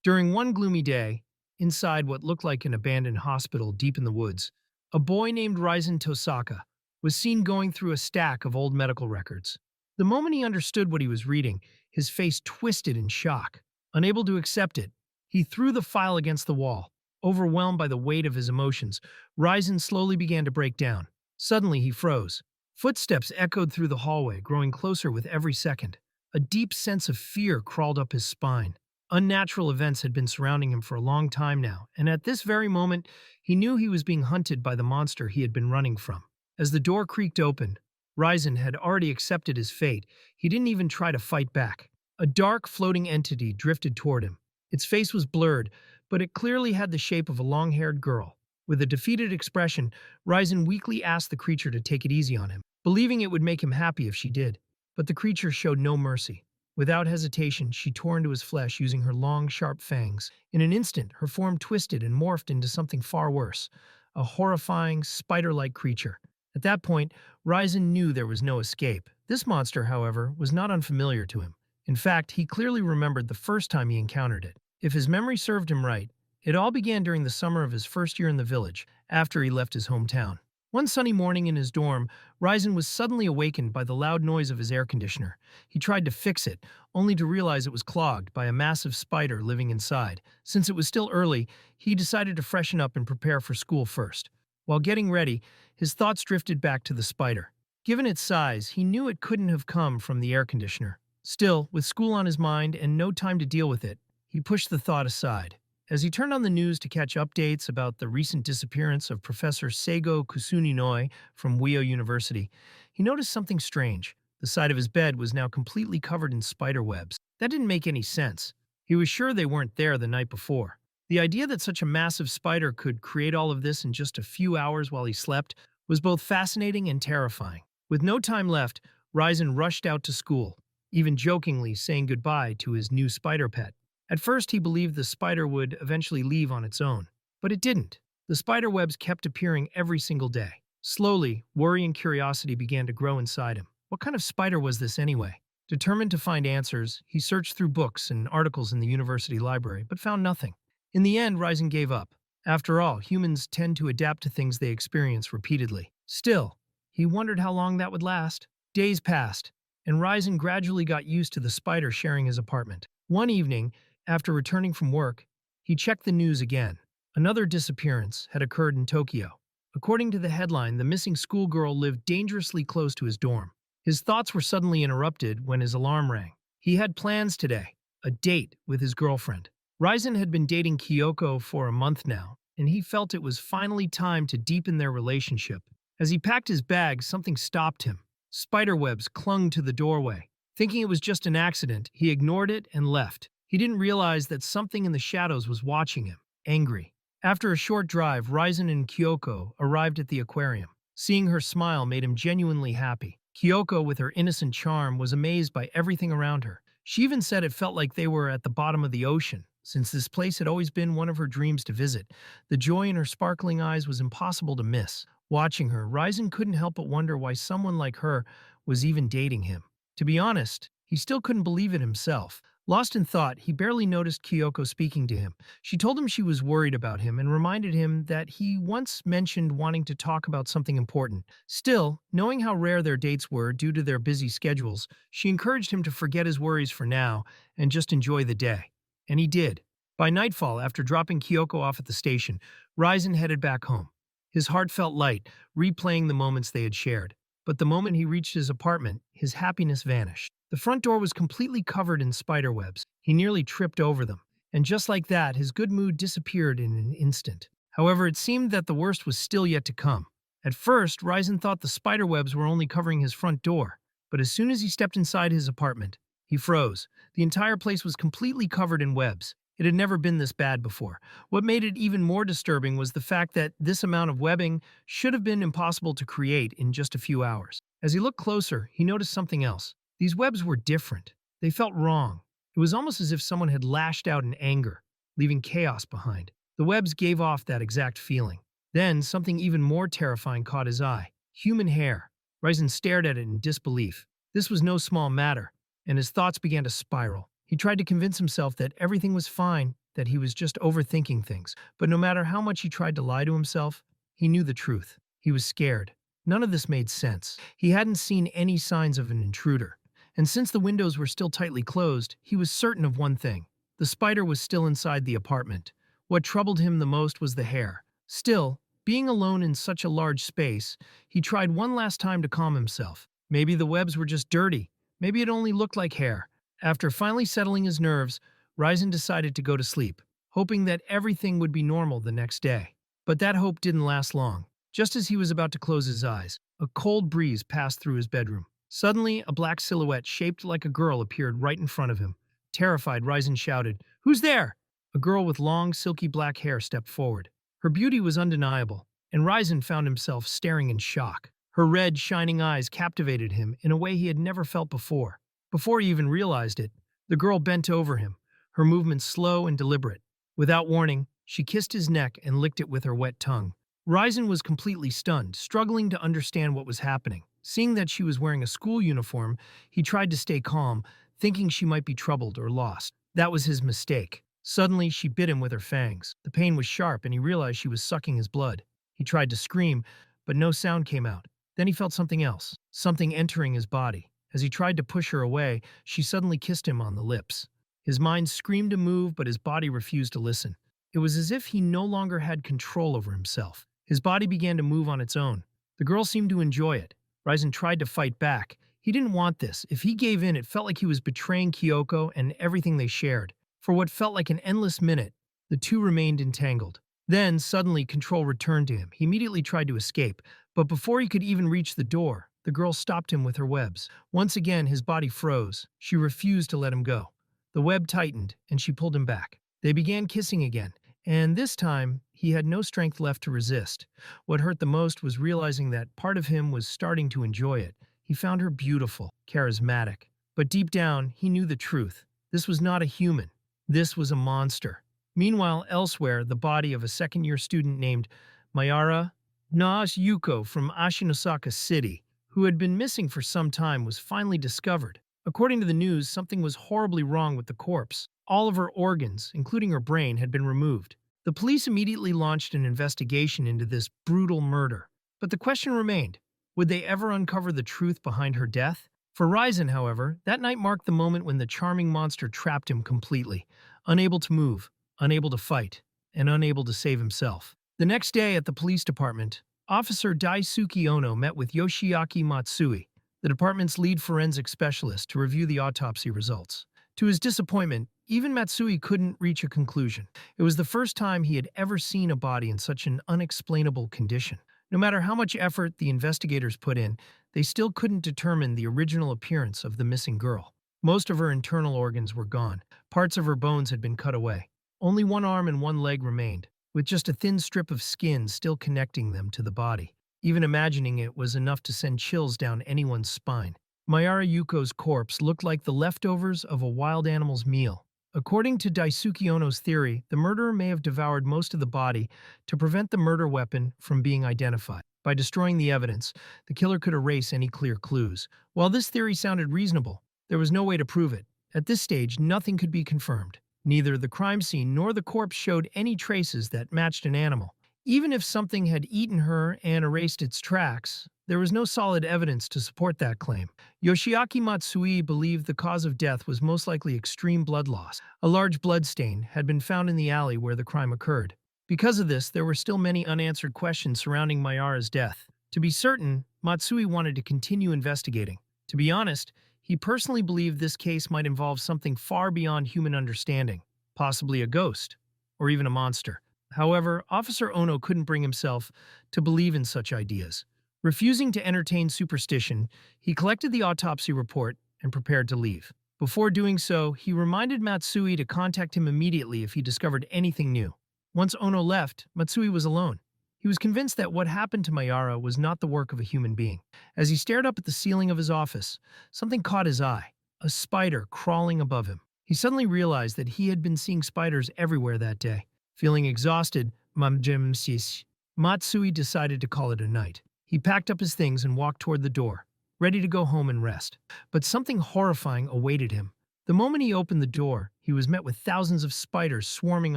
During one gloomy day, inside what looked like an abandoned hospital deep in the woods, a boy named Ryzen Tosaka was seen going through a stack of old medical records. The moment he understood what he was reading, his face twisted in shock. Unable to accept it, he threw the file against the wall. Overwhelmed by the weight of his emotions, Ryzen slowly began to break down. Suddenly, he froze. Footsteps echoed through the hallway, growing closer with every second. A deep sense of fear crawled up his spine. Unnatural events had been surrounding him for a long time now, and at this very moment, he knew he was being hunted by the monster he had been running from. As the door creaked open, Ryzen had already accepted his fate. He didn't even try to fight back. A dark, floating entity drifted toward him. Its face was blurred, but it clearly had the shape of a long-haired girl. With a defeated expression, Ryzen weakly asked the creature to take it easy on him, believing it would make him happy if she did. But the creature showed no mercy. Without hesitation, she tore into his flesh using her long, sharp fangs. In an instant, her form twisted and morphed into something far worse, a horrifying, spider-like creature. At that point, Ryzen knew there was no escape. This monster, however, was not unfamiliar to him. In fact, he clearly remembered the first time he encountered it. If his memory served him right, it all began during the summer of his first year in the village, after he left his hometown. One sunny morning in his dorm, Ryzen was suddenly awakened by the loud noise of his air conditioner. He tried to fix it, only to realize it was clogged by a massive spider living inside. Since it was still early, he decided to freshen up and prepare for school first. While getting ready, his thoughts drifted back to the spider. Given its size, he knew it couldn't have come from the air conditioner. Still, with school on his mind and no time to deal with it, he pushed the thought aside. As he turned on the news to catch updates about the recent disappearance of Professor Seigo Kusuninoi from Uio University, he noticed something strange. The side of his bed was now completely covered in spider webs. That didn't make any sense. He was sure they weren't there the night before. The idea that such a massive spider could create all of this in just a few hours while he slept was both fascinating and terrifying. With no time left, Ryzen rushed out to school, even jokingly saying goodbye to his new spider pet. At first, he believed the spider would eventually leave on its own, but it didn't. The spider webs kept appearing every single day. Slowly, worry and curiosity began to grow inside him. What kind of spider was this anyway? Determined to find answers, he searched through books and articles in the university library, but found nothing. In the end, Ryzen gave up. After all, humans tend to adapt to things they experience repeatedly. Still, he wondered how long that would last. Days passed, and Ryzen gradually got used to the spider sharing his apartment. One evening, after returning from work, he checked the news again. Another disappearance had occurred in Tokyo. According to the headline, the missing schoolgirl lived dangerously close to his dorm. His thoughts were suddenly interrupted when his alarm rang. He had plans today, a date with his girlfriend. Ryzen had been dating Kiyoko for a month now, and he felt it was finally time to deepen their relationship. As he packed his bag, something stopped him. Spiderwebs clung to the doorway. Thinking it was just an accident, he ignored it and left. He didn't realize that something in the shadows was watching him, angry. After a short drive, Ryzen and Kiyoko arrived at the aquarium. Seeing her smile made him genuinely happy. Kiyoko, with her innocent charm, was amazed by everything around her. She even said it felt like they were at the bottom of the ocean, since this place had always been one of her dreams to visit. The joy in her sparkling eyes was impossible to miss. Watching her, Ryzen couldn't help but wonder why someone like her was even dating him. To be honest, he still couldn't believe it himself. Lost in thought, he barely noticed Kiyoko speaking to him. She told him she was worried about him and reminded him that he once mentioned wanting to talk about something important. Still, knowing how rare their dates were due to their busy schedules, she encouraged him to forget his worries for now and just enjoy the day. And he did. By nightfall, after dropping Kiyoko off at the station, Ryzen headed back home. His heart felt light, replaying the moments they had shared. But the moment he reached his apartment, his happiness vanished. The front door was completely covered in spiderwebs. He nearly tripped over them. And just like that, his good mood disappeared in an instant. However, it seemed that the worst was still yet to come. At first, Ryzen thought the spiderwebs were only covering his front door. But as soon as he stepped inside his apartment, he froze. The entire place was completely covered in webs. It had never been this bad before. What made it even more disturbing was the fact that this amount of webbing should have been impossible to create in just a few hours. As he looked closer, he noticed something else. These webs were different. They felt wrong. It was almost as if someone had lashed out in anger, leaving chaos behind. The webs gave off that exact feeling. Then, something even more terrifying caught his eye. Human hair. Ryzen stared at it in disbelief. This was no small matter, and his thoughts began to spiral. He tried to convince himself that everything was fine, that he was just overthinking things. But no matter how much he tried to lie to himself, he knew the truth. He was scared. None of this made sense. He hadn't seen any signs of an intruder. And since the windows were still tightly closed, he was certain of one thing. The spider was still inside the apartment. What troubled him the most was the hair. Still, being alone in such a large space, he tried one last time to calm himself. Maybe the webs were just dirty. Maybe it only looked like hair. After finally settling his nerves, Ryzen decided to go to sleep, hoping that everything would be normal the next day. But that hope didn't last long. Just as he was about to close his eyes, a cold breeze passed through his bedroom. Suddenly, a black silhouette shaped like a girl appeared right in front of him. Terrified, Ryzen shouted, "Who's there?" A girl with long, silky black hair stepped forward. Her beauty was undeniable, and Ryzen found himself staring in shock. Her red, shining eyes captivated him in a way he had never felt before. Before he even realized it, the girl bent over him, her movements slow and deliberate. Without warning, she kissed his neck and licked it with her wet tongue. Ryzen was completely stunned, struggling to understand what was happening. Seeing that she was wearing a school uniform, he tried to stay calm, thinking she might be troubled or lost. That was his mistake. Suddenly, she bit him with her fangs. The pain was sharp, and he realized she was sucking his blood. He tried to scream, but no sound came out. Then he felt something else, something entering his body. As he tried to push her away, she suddenly kissed him on the lips. His mind screamed to move, but his body refused to listen. It was as if he no longer had control over himself. His body began to move on its own. The girl seemed to enjoy it. Ryzen tried to fight back. He didn't want this. If he gave in, it felt like he was betraying Kiyoko and everything they shared. For what felt like an endless minute, the two remained entangled. Then, suddenly, control returned to him. He immediately tried to escape, but before he could even reach the door, the girl stopped him with her webs. Once again, his body froze. She refused to let him go. The web tightened, and she pulled him back. They began kissing again, and this time, he had no strength left to resist. What hurt the most was realizing that part of him was starting to enjoy it. He found her beautiful, charismatic. But deep down, he knew the truth. This was not a human. This was a monster. Meanwhile, elsewhere, the body of a second-year student named Mayara Yuko from Ashinosaka City, who had been missing for some time, was finally discovered. According to the news, something was horribly wrong with the corpse. All of her organs, including her brain, had been removed. The police immediately launched an investigation into this brutal murder. But the question remained, would they ever uncover the truth behind her death? For Ryzen, however, that night marked the moment when the charming monster trapped him completely, unable to move, unable to fight, and unable to save himself. The next day at the police department, Officer Daisuke Ono met with Yoshiaki Matsui, the department's lead forensic specialist, to review the autopsy results. To his disappointment, even Matsui couldn't reach a conclusion. It was the first time he had ever seen a body in such an unexplainable condition. No matter how much effort the investigators put in, they still couldn't determine the original appearance of the missing girl. Most of her internal organs were gone. Parts of her bones had been cut away. Only one arm and one leg remained, with just a thin strip of skin still connecting them to the body. Even imagining it was enough to send chills down anyone's spine. Mayara Yuko's corpse looked like the leftovers of a wild animal's meal. According to Daisuke Ono's theory, the murderer may have devoured most of the body to prevent the murder weapon from being identified. By destroying the evidence, the killer could erase any clear clues. While this theory sounded reasonable, there was no way to prove it. At this stage, nothing could be confirmed. Neither the crime scene nor the corpse showed any traces that matched an animal. Even if something had eaten her and erased its tracks, there was no solid evidence to support that claim. Yoshiaki Matsui believed the cause of death was most likely extreme blood loss. A large blood stain had been found in the alley where the crime occurred. Because of this, there were still many unanswered questions surrounding Mayara's death. To be certain, Matsui wanted to continue investigating. To be honest, he personally believed this case might involve something far beyond human understanding, possibly a ghost, or even a monster. However, Officer Ono couldn't bring himself to believe in such ideas. Refusing to entertain superstition, he collected the autopsy report and prepared to leave. Before doing so, he reminded Matsui to contact him immediately if he discovered anything new. Once Ono left, Matsui was alone. He was convinced that what happened to Mayara was not the work of a human being. As he stared up at the ceiling of his office, something caught his eye, a spider crawling above him. He suddenly realized that he had been seeing spiders everywhere that day. Feeling exhausted, Matsui decided to call it a night. He packed up his things and walked toward the door, ready to go home and rest. But something horrifying awaited him. The moment he opened the door, he he was met with thousands of spiders swarming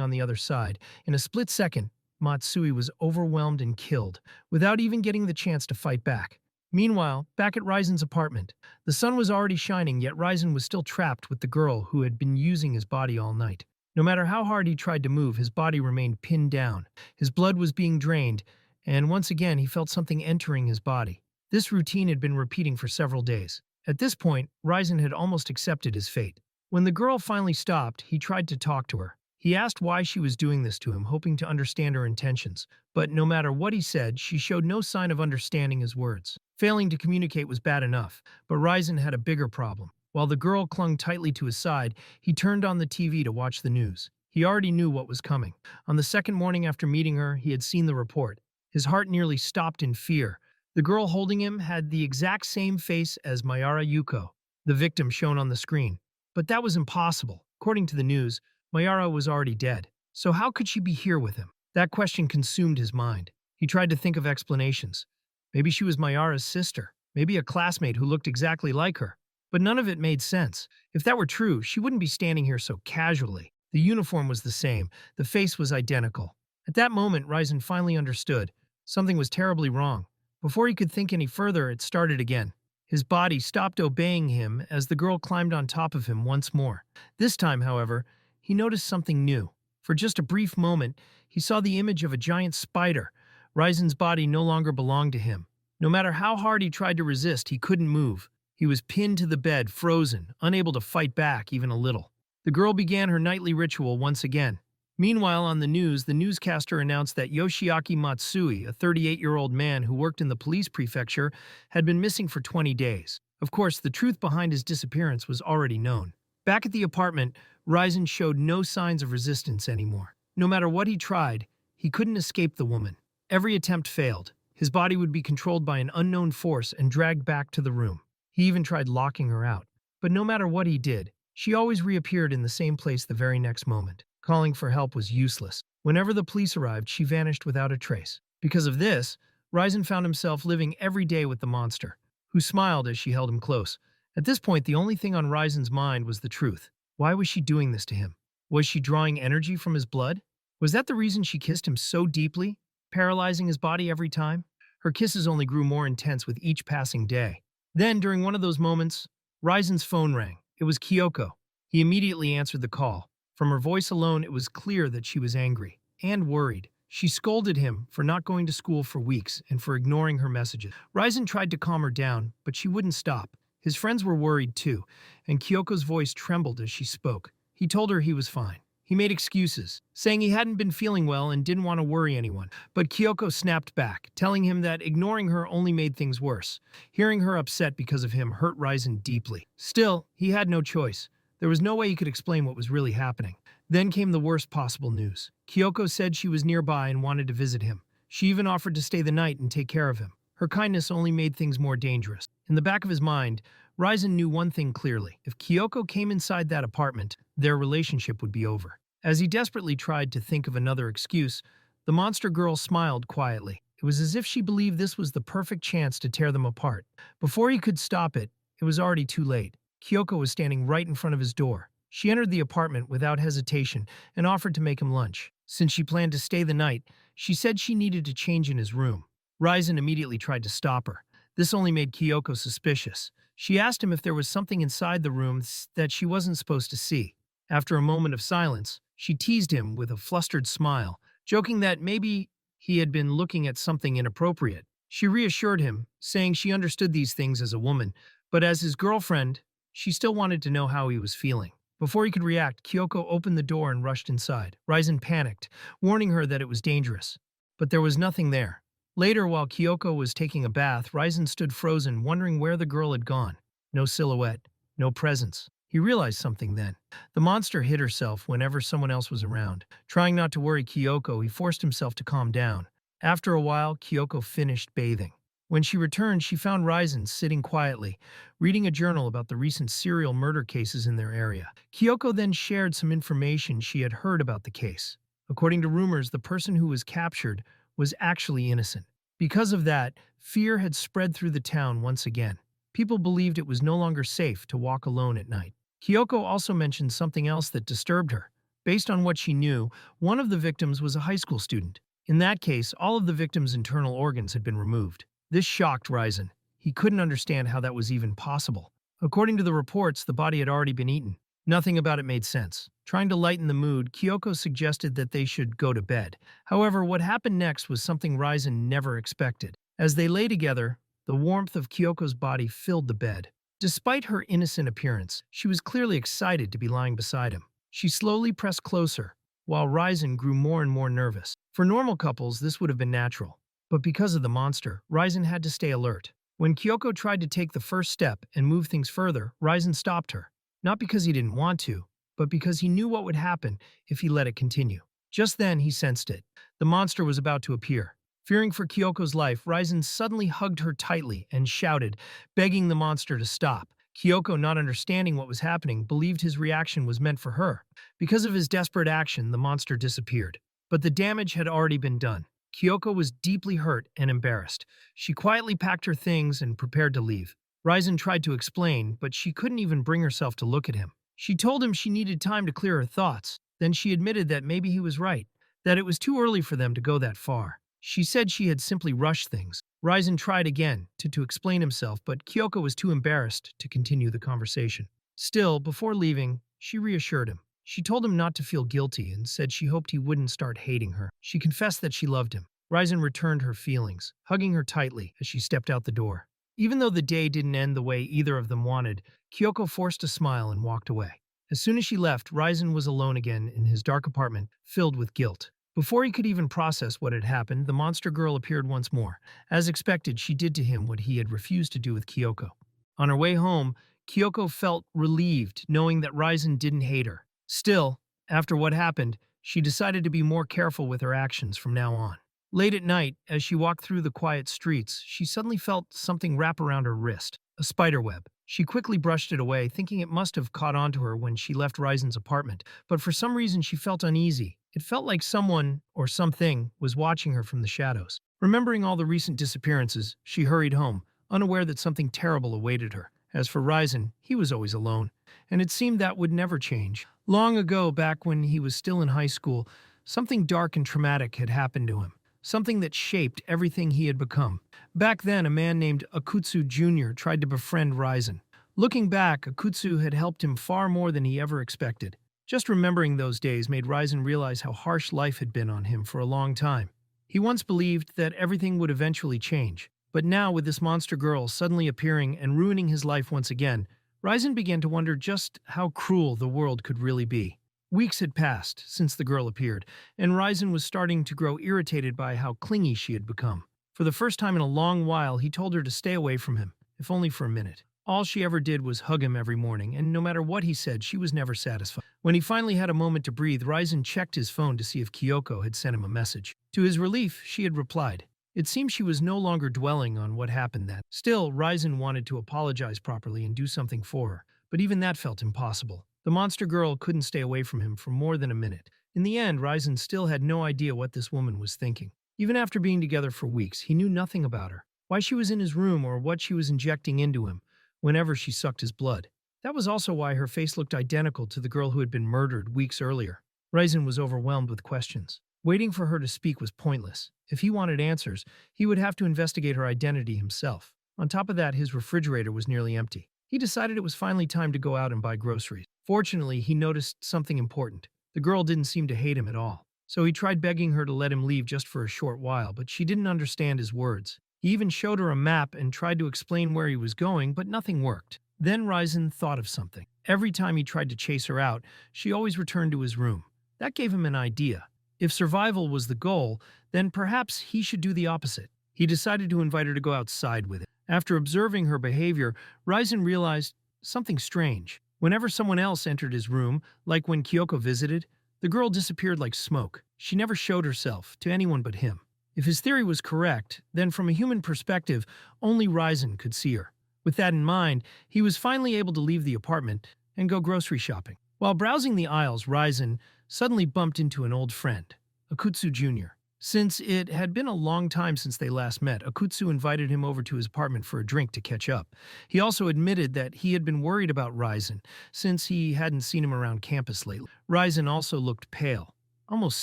on the other side. In a split second, Matsui was overwhelmed and killed, without even getting the chance to fight back. Meanwhile, back at Ryzen's apartment, the sun was already shining, yet Ryzen was still trapped with the girl who had been using his body all night. No matter how hard he tried to move, his body remained pinned down. His blood was being drained, and once again he felt something entering his body. This routine had been repeating for several days. At this point, Ryzen had almost accepted his fate. When the girl finally stopped, he tried to talk to her. He asked why she was doing this to him, hoping to understand her intentions. But no matter what he said, she showed no sign of understanding his words. Failing to communicate was bad enough, but Ryzen had a bigger problem. While the girl clung tightly to his side, he turned on the TV to watch the news. He already knew what was coming. On the second morning after meeting her, he had seen the report. His heart nearly stopped in fear. The girl holding him had the exact same face as Mayara Yuko, the victim shown on the screen. But that was impossible. According to the news, Mayara was already dead. So how could she be here with him? That question consumed his mind. He tried to think of explanations. Maybe she was Mayara's sister. Maybe a classmate who looked exactly like her. But none of it made sense. If that were true, she wouldn't be standing here so casually. The uniform was the same. The face was identical. At that moment, Ryzen finally understood. Something was terribly wrong. Before he could think any further, it started again. His body stopped obeying him as the girl climbed on top of him once more. This time, however, he noticed something new. For just a brief moment, he saw the image of a giant spider. Ryzen's body no longer belonged to him. No matter how hard he tried to resist, he couldn't move. He was pinned to the bed, frozen, unable to fight back even a little. The girl began her nightly ritual once again. Meanwhile, on the news, the newscaster announced that Yoshiaki Matsui, a 38-year-old man who worked in the police prefecture, had been missing for 20 days. Of course, the truth behind his disappearance was already known. Back at the apartment, Ryzen showed no signs of resistance anymore. No matter what he tried, he couldn't escape the woman. Every attempt failed. His body would be controlled by an unknown force and dragged back to the room. He even tried locking her out. But no matter what he did, she always reappeared in the same place the very next moment. Calling for help was useless. Whenever the police arrived, she vanished without a trace. Because of this, Ryzen found himself living every day with the monster, who smiled as she held him close. At this point, the only thing on Ryzen's mind was the truth. Why was she doing this to him? Was she drawing energy from his blood? Was that the reason she kissed him so deeply, paralyzing his body every time? Her kisses only grew more intense with each passing day. Then, during one of those moments, Ryzen's phone rang. It was Kiyoko. He immediately answered the call. From her voice alone, it was clear that she was angry and worried. She scolded him for not going to school for weeks and for ignoring her messages. Ryzen tried to calm her down, but she wouldn't stop. His friends were worried too, and Kyoko's voice trembled as she spoke. He told her he was fine. He made excuses, saying he hadn't been feeling well and didn't want to worry anyone. But Kiyoko snapped back, telling him that ignoring her only made things worse. Hearing her upset because of him hurt Ryzen deeply. Still, he had no choice. There was no way he could explain what was really happening. Then came the worst possible news. Kiyoko said she was nearby and wanted to visit him. She even offered to stay the night and take care of him. Her kindness only made things more dangerous. In the back of his mind, Ryzen knew one thing clearly. If Kiyoko came inside that apartment, their relationship would be over. As he desperately tried to think of another excuse, the monster girl smiled quietly. It was as if she believed this was the perfect chance to tear them apart. Before he could stop it, it was already too late. Kiyoko was standing right in front of his door. She entered the apartment without hesitation and offered to make him lunch. Since she planned to stay the night, she said she needed to change in his room. Ryzen immediately tried to stop her. This only made Kiyoko suspicious. She asked him if there was something inside the room that she wasn't supposed to see. After a moment of silence, she teased him with a flustered smile, joking that maybe he had been looking at something inappropriate. She reassured him, saying she understood these things as a woman, but as his girlfriend, she still wanted to know how he was feeling. Before he could react, Kiyoko opened the door and rushed inside. Ryzen panicked, warning her that it was dangerous. But there was nothing there. Later, while Kiyoko was taking a bath, Ryzen stood frozen, wondering where the girl had gone. No silhouette, no presence. He realized something then. The monster hid herself whenever someone else was around. Trying not to worry Kiyoko, he forced himself to calm down. After a while, Kiyoko finished bathing. When she returned, she found Ryzen sitting quietly, reading a journal about the recent serial murder cases in their area. Kiyoko then shared some information she had heard about the case. According to rumors, the person who was captured was actually innocent. Because of that, fear had spread through the town once again. People believed it was no longer safe to walk alone at night. Kiyoko also mentioned something else that disturbed her. Based on what she knew, one of the victims was a high school student. In that case, all of the victim's internal organs had been removed. This shocked Ryzen. He couldn't understand how that was even possible. According to the reports, the body had already been eaten. Nothing about it made sense. Trying to lighten the mood, Kiyoko suggested that they should go to bed. However, what happened next was something Ryzen never expected. As they lay together, the warmth of Kyoko's body filled the bed. Despite her innocent appearance, she was clearly excited to be lying beside him. She slowly pressed closer, while Ryzen grew more and more nervous. For normal couples, this would have been natural. But because of the monster, Ryzen had to stay alert. When Kiyoko tried to take the first step and move things further, Ryzen stopped her. Not because he didn't want to, but because he knew what would happen if he let it continue. Just then, he sensed it. The monster was about to appear. Fearing for Kyoko's life, Ryzen suddenly hugged her tightly and shouted, begging the monster to stop. Kiyoko, not understanding what was happening, believed his reaction was meant for her. Because of his desperate action, the monster disappeared. But the damage had already been done. Kiyoko was deeply hurt and embarrassed. She quietly packed her things and prepared to leave. Ryzen tried to explain, but she couldn't even bring herself to look at him. She told him she needed time to clear her thoughts. Then she admitted that maybe he was right, that it was too early for them to go that far. She said she had simply rushed things. Ryzen tried again to explain himself, but Kiyoko was too embarrassed to continue the conversation. Still, before leaving, she reassured him. She told him not to feel guilty and said she hoped he wouldn't start hating her. She confessed that she loved him. Ryzen returned her feelings, hugging her tightly as she stepped out the door. Even though the day didn't end the way either of them wanted, Kiyoko forced a smile and walked away. As soon as she left, Ryzen was alone again in his dark apartment, filled with guilt. Before he could even process what had happened, the monster girl appeared once more. As expected, she did to him what he had refused to do with Kiyoko. On her way home, Kiyoko felt relieved knowing that Ryzen didn't hate her. Still, after what happened, she decided to be more careful with her actions from now on. Late at night, as she walked through the quiet streets, she suddenly felt something wrap around her wrist, a spider web. She quickly brushed it away, thinking it must have caught onto her when she left Ryzen's apartment, but for some reason she felt uneasy. It felt like someone, or something, was watching her from the shadows. Remembering all the recent disappearances, she hurried home, unaware that something terrible awaited her. As for Ryzen, he was always alone, and it seemed that would never change. Long ago, back when he was still in high school, something dark and traumatic had happened to him. Something that shaped everything he had become. Back then, a man named Akutsu Jr. tried to befriend Ryzen. Looking back, Akutsu had helped him far more than he ever expected. Just remembering those days made Ryzen realize how harsh life had been on him for a long time. He once believed that everything would eventually change. But now, with this monster girl suddenly appearing and ruining his life once again, Ryzen began to wonder just how cruel the world could really be. Weeks had passed since the girl appeared, and Ryzen was starting to grow irritated by how clingy she had become. For the first time in a long while, he told her to stay away from him, if only for a minute. All she ever did was hug him every morning, and no matter what he said, she was never satisfied. When he finally had a moment to breathe, Ryzen checked his phone to see if Kiyoko had sent him a message. To his relief, she had replied. It seemed she was no longer dwelling on what happened then. Still, Ryzen wanted to apologize properly and do something for her, but even that felt impossible. The monster girl couldn't stay away from him for more than a minute. In the end, Ryzen still had no idea what this woman was thinking. Even after being together for weeks, he knew nothing about her, why she was in his room or what she was injecting into him whenever she sucked his blood. That was also why her face looked identical to the girl who had been murdered weeks earlier. Ryzen was overwhelmed with questions. Waiting for her to speak was pointless. If he wanted answers, he would have to investigate her identity himself. On top of that, his refrigerator was nearly empty. He decided it was finally time to go out and buy groceries. Fortunately, he noticed something important. The girl didn't seem to hate him at all. So he tried begging her to let him leave just for a short while, but she didn't understand his words. He even showed her a map and tried to explain where he was going, but nothing worked. Then Ryzen thought of something. Every time he tried to chase her out, she always returned to his room. That gave him an idea. If survival was the goal, then perhaps he should do the opposite. He decided to invite her to go outside with him. After observing her behavior, Ryzen realized something strange. Whenever someone else entered his room, like when Kiyoko visited, the girl disappeared like smoke. She never showed herself to anyone but him. If his theory was correct, then from a human perspective, only Ryzen could see her. With that in mind, he was finally able to leave the apartment and go grocery shopping. While browsing the aisles, Ryzen suddenly bumped into an old friend, Akutsu Jr. Since it had been a long time since they last met, Akutsu invited him over to his apartment for a drink to catch up. He also admitted that he had been worried about Ryzen, since he hadn't seen him around campus lately. Ryzen also looked pale, almost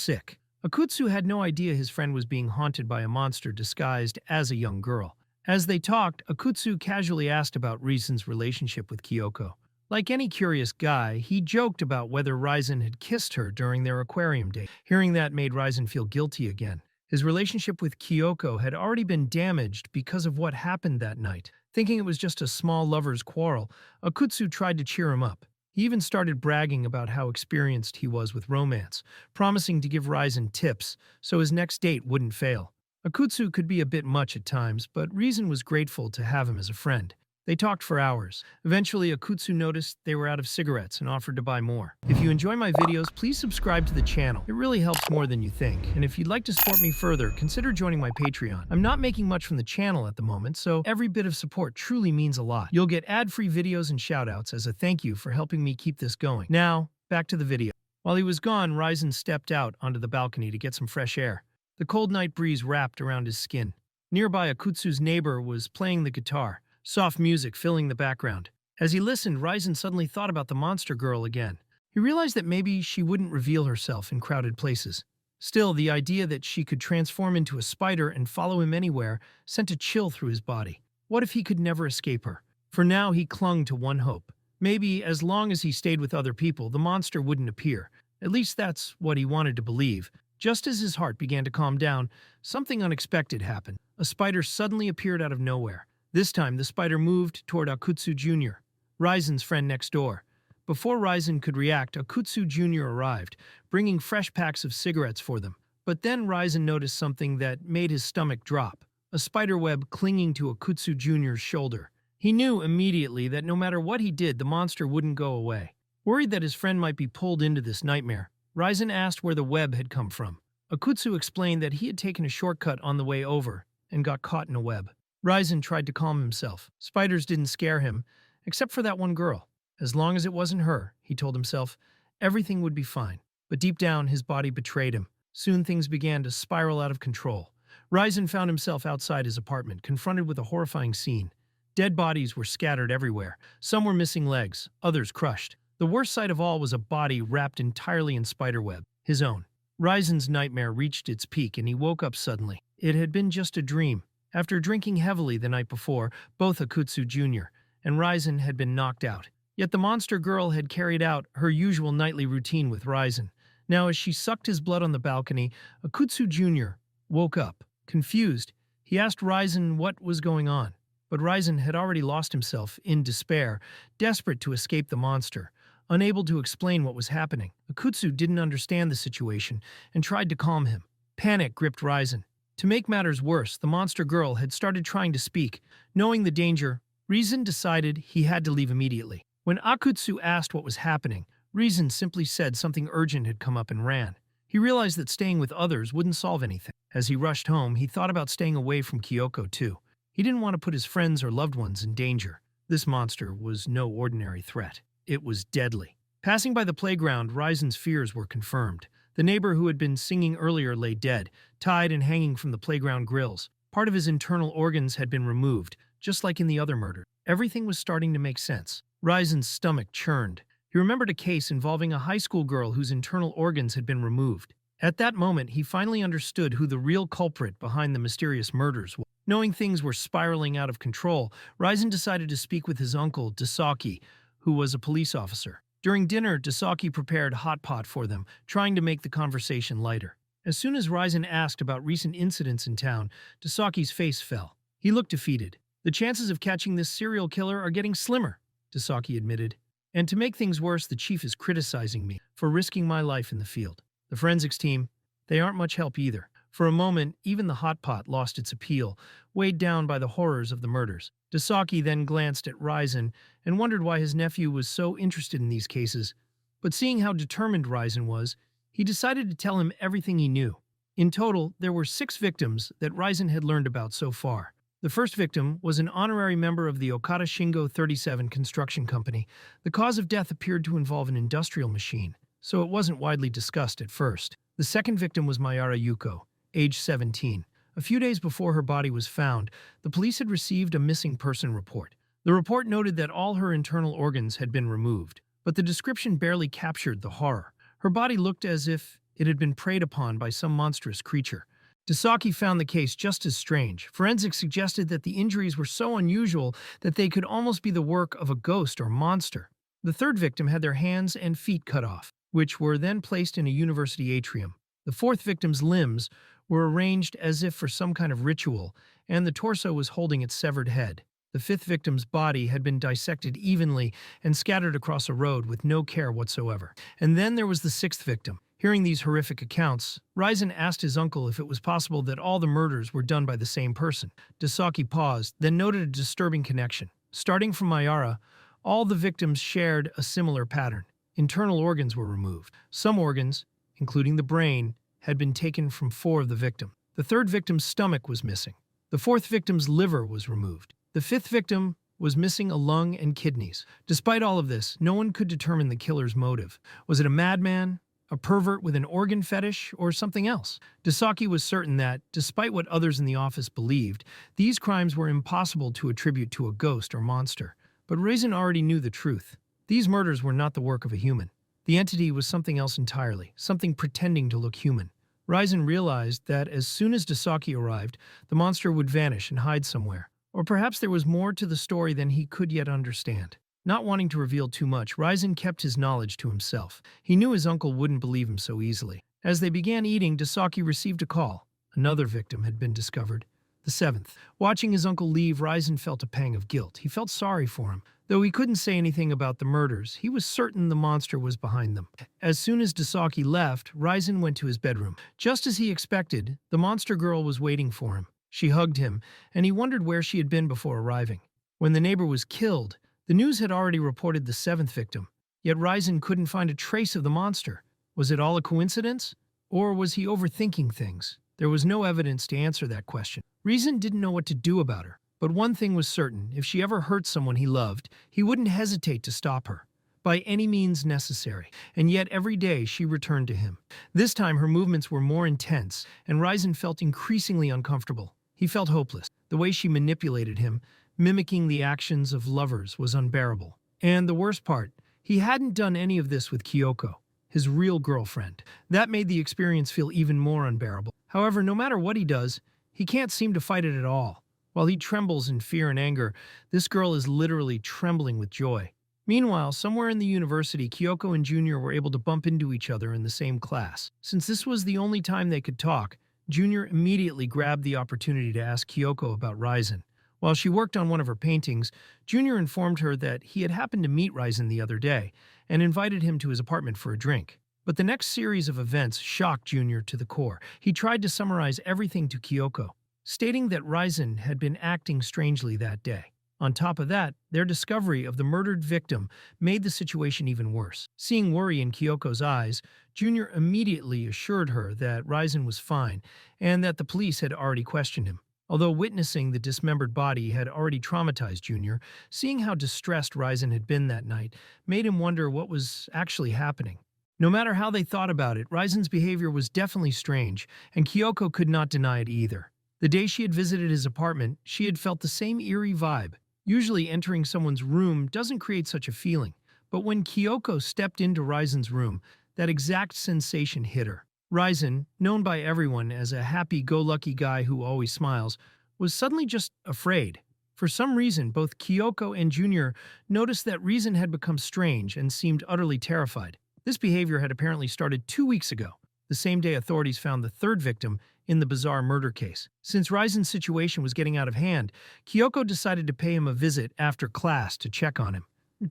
sick. Akutsu had no idea his friend was being haunted by a monster disguised as a young girl. As they talked, Akutsu casually asked about Ryzen's relationship with Kiyoko. Like any curious guy, he joked about whether Ryzen had kissed her during their aquarium date. Hearing that made Ryzen feel guilty again. His relationship with Kiyoko had already been damaged because of what happened that night. Thinking it was just a small lover's quarrel, Akutsu tried to cheer him up. He even started bragging about how experienced he was with romance, promising to give Ryzen tips so his next date wouldn't fail. Akutsu could be a bit much at times, but Ryzen was grateful to have him as a friend. They talked for hours. Eventually, Akutsu noticed they were out of cigarettes and offered to buy more. If you enjoy my videos, please subscribe to the channel. It really helps more than you think. And if you'd like to support me further, consider joining my Patreon. I'm not making much from the channel at the moment, so every bit of support truly means a lot. You'll get ad-free videos and shoutouts as a thank you for helping me keep this going. Now, back to the video. While he was gone, Ryzen stepped out onto the balcony to get some fresh air. The cold night breeze wrapped around his skin. Nearby, Akutsu's neighbor was playing the guitar, soft music filling the background. As he listened, Ryzen suddenly thought about the monster girl again. He realized that maybe she wouldn't reveal herself in crowded places. Still, the idea that she could transform into a spider and follow him anywhere sent a chill through his body. What if he could never escape her? For now, he clung to one hope. Maybe, as long as he stayed with other people, the monster wouldn't appear. At least that's what he wanted to believe. Just as his heart began to calm down, something unexpected happened. A spider suddenly appeared out of nowhere. This time, the spider moved toward Akutsu Jr., Ryzen's friend next door. Before Ryzen could react, Akutsu Jr. arrived, bringing fresh packs of cigarettes for them. But then Ryzen noticed something that made his stomach drop, a spider web clinging to Akutsu Jr.'s shoulder. He knew immediately that no matter what he did, the monster wouldn't go away. Worried that his friend might be pulled into this nightmare, Ryzen asked where the web had come from. Akutsu explained that he had taken a shortcut on the way over and got caught in a web. Ryzen tried to calm himself. Spiders didn't scare him, except for that one girl. As long as it wasn't her, he told himself, everything would be fine. But deep down, his body betrayed him. Soon things began to spiral out of control. Ryzen found himself outside his apartment, confronted with a horrifying scene. Dead bodies were scattered everywhere. Some were missing legs, others crushed. The worst sight of all was a body wrapped entirely in spiderweb, his own. Ryzen's nightmare reached its peak and he woke up suddenly. It had been just a dream. After drinking heavily the night before, both Akutsu Jr. and Ryzen had been knocked out. Yet the monster girl had carried out her usual nightly routine with Ryzen. Now, as she sucked his blood on the balcony, Akutsu Jr. woke up. Confused, he asked Ryzen what was going on. But Ryzen had already lost himself in despair, desperate to escape the monster. Unable to explain what was happening, Akutsu didn't understand the situation and tried to calm him. Panic gripped Ryzen. To make matters worse, the monster girl had started trying to speak. Knowing the danger, Ryzen decided he had to leave immediately. When Akutsu asked what was happening, Ryzen simply said something urgent had come up and ran. He realized that staying with others wouldn't solve anything. As he rushed home, he thought about staying away from Kiyoko too. He didn't want to put his friends or loved ones in danger. This monster was no ordinary threat. It was deadly. Passing by the playground, Ryzen's fears were confirmed. The neighbor who had been singing earlier lay dead, tied and hanging from the playground grills. Part of his internal organs had been removed, just like in the other murder. Everything was starting to make sense. Ryzen's stomach churned. He remembered a case involving a high school girl whose internal organs had been removed. At that moment, he finally understood who the real culprit behind the mysterious murders was. Knowing things were spiraling out of control, Ryzen decided to speak with his uncle, Dasaki, who was a police officer. During dinner, Dasaki prepared hot pot for them, trying to make the conversation lighter. As soon as Ryzen asked about recent incidents in town, Dasaki's face fell. He looked defeated. The chances of catching this serial killer are getting slimmer, Dasaki admitted. And to make things worse, the chief is criticizing me for risking my life in the field. The forensics team, they aren't much help either. For a moment, even the hot pot lost its appeal, weighed down by the horrors of the murders. Dasaki then glanced at Ryzen and wondered why his nephew was so interested in these cases. But seeing how determined Ryzen was, he decided to tell him everything he knew. In total, there were 6 victims that Ryzen had learned about so far. The first victim was an honorary member of the Okada Shingo 37 construction company. The cause of death appeared to involve an industrial machine, so it wasn't widely discussed at first. The second victim was Mayara Yuko, age 17. A few days before her body was found, the police had received a missing person report. The report noted that all her internal organs had been removed, but the description barely captured the horror. Her body looked as if it had been preyed upon by some monstrous creature. Dasaki found the case just as strange. Forensics suggested that the injuries were so unusual that they could almost be the work of a ghost or monster. The third victim had their hands and feet cut off, which were then placed in a university atrium. The fourth victim's limbs were arranged as if for some kind of ritual, and the torso was holding its severed head. The fifth victim's body had been dissected evenly and scattered across a road with no care whatsoever. And then there was the sixth victim. Hearing these horrific accounts, Ryzen asked his uncle if it was possible that all the murders were done by the same person. Dasaki paused, then noted a disturbing connection. Starting from Mayara, all the victims shared a similar pattern. Internal organs were removed. Some organs, including the brain, had been taken from 4 of the victims. The third victim's stomach was missing. The fourth victim's liver was removed. The fifth victim was missing a lung and kidneys. Despite all of this, no one could determine the killer's motive. Was it a madman, a pervert with an organ fetish, or something else? Dasaki was certain that, despite what others in the office believed, these crimes were impossible to attribute to a ghost or monster. But Raisin already knew the truth. These murders were not the work of a human. The entity was something else entirely, something pretending to look human. Raisin realized that as soon as Dasaki arrived, the monster would vanish and hide somewhere. Or perhaps there was more to the story than he could yet understand. Not wanting to reveal too much, Raisin kept his knowledge to himself. He knew his uncle wouldn't believe him so easily. As they began eating, Dasaki received a call. Another victim had been discovered. The seventh. Watching his uncle leave, Raisin felt a pang of guilt. He felt sorry for him. Though he couldn't say anything about the murders, he was certain the monster was behind them. As soon as Dasaki left, Raisin went to his bedroom. Just as he expected, the monster girl was waiting for him. She hugged him, and he wondered where she had been before arriving. When the neighbor was killed, the news had already reported the seventh victim, yet Raisin couldn't find a trace of the monster. Was it all a coincidence? Or was he overthinking things? There was no evidence to answer that question. Raisin didn't know what to do about her, but one thing was certain: if she ever hurt someone he loved, he wouldn't hesitate to stop her, by any means necessary. And yet every day she returned to him. This time her movements were more intense, and Raisin felt increasingly uncomfortable. He felt hopeless. The way she manipulated him, mimicking the actions of lovers, was unbearable. And the worst part, he hadn't done any of this with Kiyoko, his real girlfriend. That made the experience feel even more unbearable. However, no matter what he does, he can't seem to fight it at all. While he trembles in fear and anger, this girl is literally trembling with joy. Meanwhile, somewhere in the university, Kiyoko and Junior were able to bump into each other in the same class. Since this was the only time they could talk, Junior immediately grabbed the opportunity to ask Kiyoko about Raisin. While she worked on one of her paintings, Junior informed her that he had happened to meet Raisin the other day and invited him to his apartment for a drink. But the next series of events shocked Junior to the core. He tried to summarize everything to Kiyoko, stating that Raisin had been acting strangely that day. On top of that, their discovery of the murdered victim made the situation even worse. Seeing worry in Kiyoko's eyes, Junior immediately assured her that Raisin was fine and that the police had already questioned him. Although witnessing the dismembered body had already traumatized Junior, seeing how distressed Raisin had been that night made him wonder what was actually happening. No matter how they thought about it, Raisin's behavior was definitely strange, and Kiyoko could not deny it either. The day she had visited his apartment, she had felt the same eerie vibe. Usually entering someone's room doesn't create such a feeling, but when Kiyoko stepped into Raisin's room, that exact sensation hit her. Raisin, known by everyone as a happy-go-lucky guy who always smiles, was suddenly just afraid. For some reason, both Kiyoko and Junior noticed that Raisin had become strange and seemed utterly terrified. This behavior had apparently started 2 weeks ago, the same day authorities found the third victim in the bizarre murder case. Since Raisin's situation was getting out of hand, Kiyoko decided to pay him a visit after class to check on him.